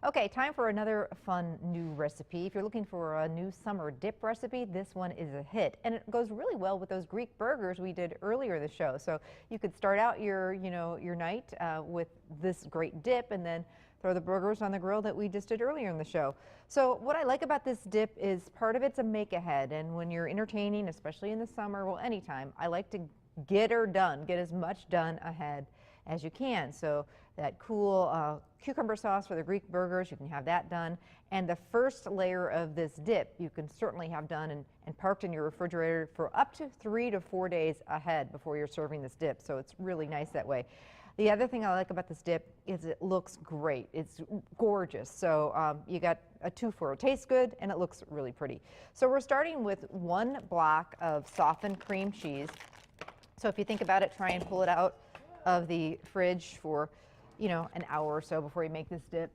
Okay, time for another fun new recipe. If you're looking for a new summer dip recipe, this one is a hit. And it goes really well with those Greek burgers we did earlier in the show. So you could start out your night with this great dip and then throw the burgers on the grill that we just did earlier in the show. So what I like about this dip is part of it's a make ahead. And when you're entertaining, especially in the summer, well, anytime, I like to get as much done ahead as you can. So that cool cucumber sauce for the Greek burgers, you can have that done. And the first layer of this dip you can certainly have done and parked in your refrigerator for up to 3 to 4 days ahead before you're serving this dip. So it's really nice that way. The other thing I like about this dip is it looks great. It's gorgeous. So you got a 2-for. It tastes good and it looks really pretty. So we're starting with 1 block of softened cream cheese. So if you think about it, try and pull it out of the fridge for, an hour or so before you make this dip.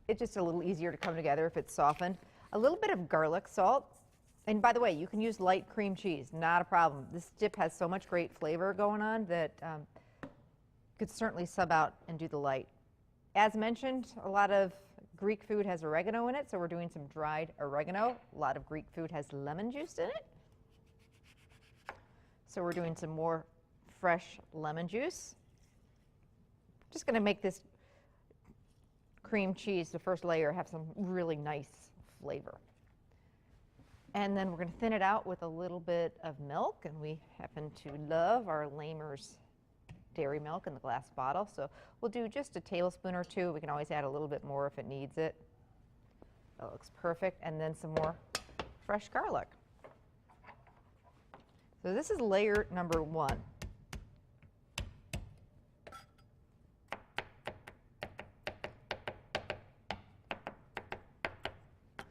It's just a little easier to come together if it's softened. A little bit of garlic salt. And by the way, you can use light cream cheese, not a problem. This dip has so much great flavor going on that you could certainly sub out and do the light. As mentioned, a lot of Greek food has oregano in it, so we're doing some dried oregano. A lot of Greek food has lemon juice in it. So we're doing some more fresh lemon juice. Just going to make this cream cheese, the first layer, have some really nice flavor. And then we're going to thin it out with a little bit of milk, and we happen to love our Lamer's dairy milk in the glass bottle, so we'll do just a tablespoon or 2. We can always add a little bit more if it needs it. That looks perfect. And then some more fresh garlic. So this is layer number 1.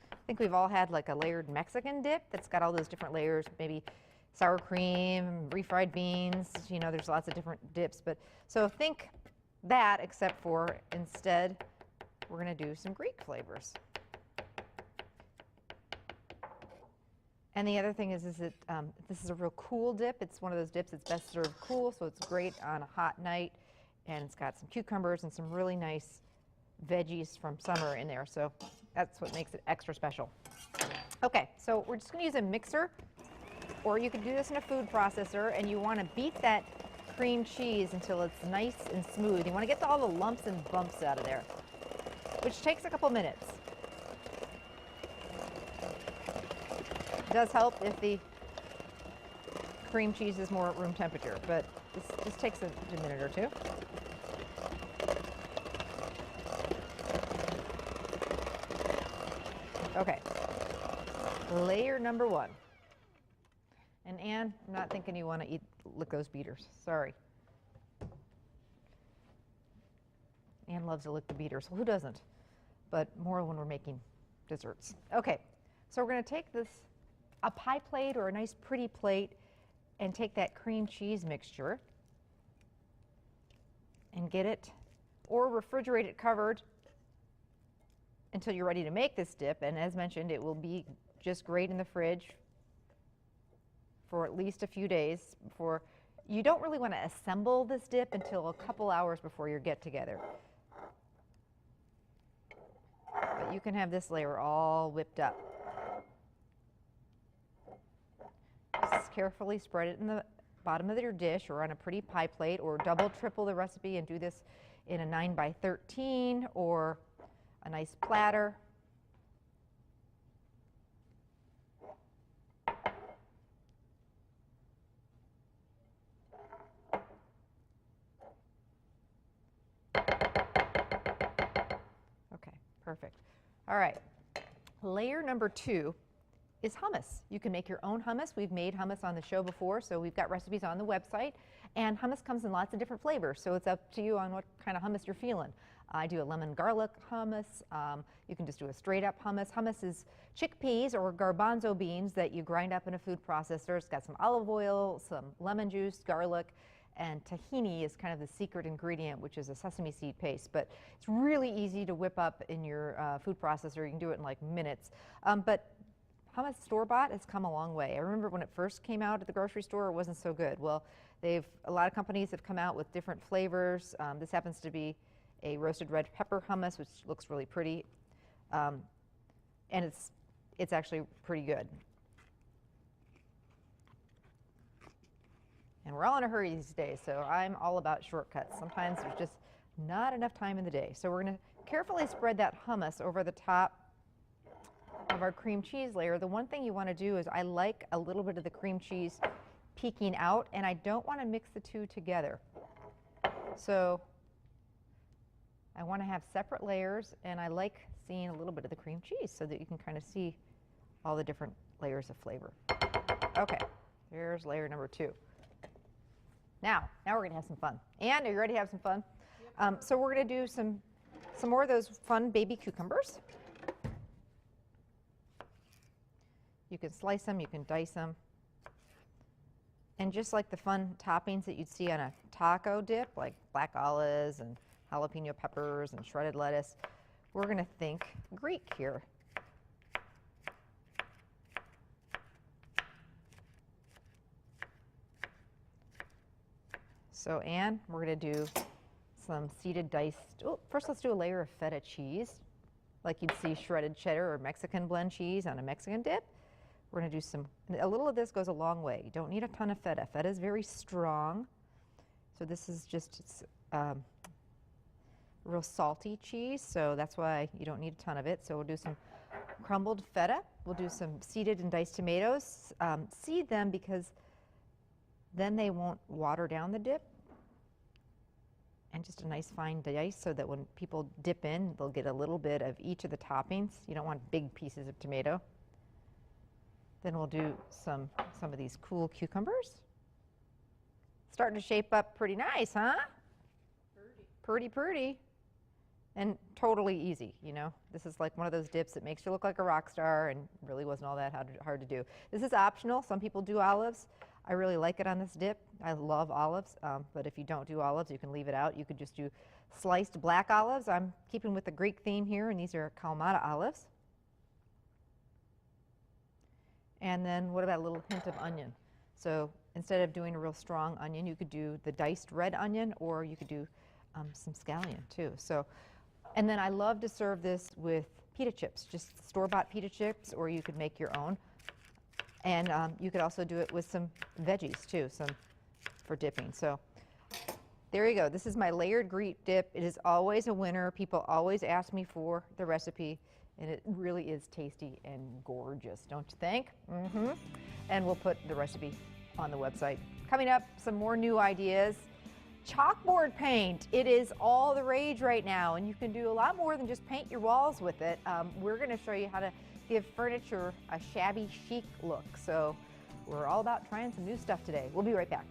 I think we've all had like a layered Mexican dip that's got all those different layers, maybe sour cream, refried beans, there's lots of different dips. But so think that, except for instead we're going to do some Greek flavors. And the other thing is that this is a real cool dip. It's one of those dips that's best served cool, so it's great on a hot night. And it's got some cucumbers and some really nice veggies from summer in there, so that's what makes it extra special. Okay, so we're just going to use a mixer, or you could do this in a food processor, and you want to beat that cream cheese until it's nice and smooth. You want to get all the lumps and bumps out of there, which takes a couple minutes. It does help if the cream cheese is more at room temperature, but this just takes a minute or 2. Okay, layer number 1. And Ann, I'm not thinking you want to lick those beaters. Sorry. Ann loves to lick the beaters. Well, who doesn't? But more when we're making desserts. Okay, so we're going to take a pie plate or a nice pretty plate and take that cream cheese mixture and get it, or refrigerate it covered until you're ready to make this dip. And as mentioned, it will be just great in the fridge for at least a few days before. You don't really want to assemble this dip until a couple hours before your get together. But you can have this layer all whipped up. Just carefully spread it in the bottom of your dish or on a pretty pie plate, or double, triple the recipe and do this in a 9x13 or a nice platter. Okay, perfect. All right, layer number 2 is hummus. You can make your own hummus. We've made hummus on the show before, so we've got recipes on the website. And hummus comes in lots of different flavors, so it's up to you on what kind of hummus you're feeling. I do a lemon garlic hummus. You can just do a straight up hummus. Hummus is chickpeas or garbanzo beans that you grind up in a food processor. It's got some olive oil, some lemon juice, garlic, and tahini is kind of the secret ingredient, which is a sesame seed paste. But it's really easy to whip up in your food processor. You can do it in like minutes. But hummus store-bought has come a long way. I remember when it first came out at the grocery store, it wasn't so good. Well, a lot of companies have come out with different flavors. This happens to be a roasted red pepper hummus, which looks really pretty, and it's actually pretty good. And we're all in a hurry these days, so I'm all about shortcuts. Sometimes there's just not enough time in the day. So we're going to carefully spread that hummus over the top of our cream cheese layer. The one thing you want to do is I like a little bit of the cream cheese peeking out, and I don't want to mix the two together. So I want to have separate layers, and I like seeing a little bit of the cream cheese so that you can kind of see all the different layers of flavor. Okay, here's layer number 2. Now we're going to have some fun. Ann, are you ready to have some fun? So we're going to do some more of those fun baby cucumbers. You can slice them, you can dice them. And just like the fun toppings that you'd see on a taco dip, like black olives and jalapeno peppers and shredded lettuce, we're going to think Greek here. So Ann, we're going to do some seeded diced, first let's do a layer of feta cheese, like you'd see shredded cheddar or Mexican blend cheese on a Mexican dip. We're going to do a little of this goes a long way. You don't need a ton of feta. Feta is very strong. So this is just real salty cheese, so that's why you don't need a ton of it. So we'll do some crumbled feta. We'll do some seeded and diced tomatoes. Seed them because then they won't water down the dip. And just a nice fine dice so that when people dip in, they'll get a little bit of each of the toppings. You don't want big pieces of tomato. Then we'll do some of these cool cucumbers. Starting to shape up pretty nice, huh? Pretty. Pretty. And totally easy, you know. This is like one of those dips that makes you look like a rock star and really wasn't all that hard to do. This is optional. Some people do olives. I really like it on this dip. I love olives, but if you don't do olives, you can leave it out. You could just do sliced black olives. I'm keeping with the Greek theme here, and these are Kalamata olives. And then what about a little hint of onion? So instead of doing a real strong onion, you could do the diced red onion, or you could do some scallion too. So, and then I love to serve this with pita chips, just store-bought pita chips, or you could make your own. And you could also do it with some veggies too, for dipping. So there you go. This is my layered Greek dip. It is always a winner. People always ask me for the recipe, and it really is tasty and gorgeous, don't you think? Mm-hmm. And we'll put the recipe on the website. Coming up, some more new ideas. Chalkboard paint. It is all the rage right now, and you can do a lot more than just paint your walls with it. We're going to show you how to give furniture a shabby chic look. So we're all about trying some new stuff today. We'll be right back.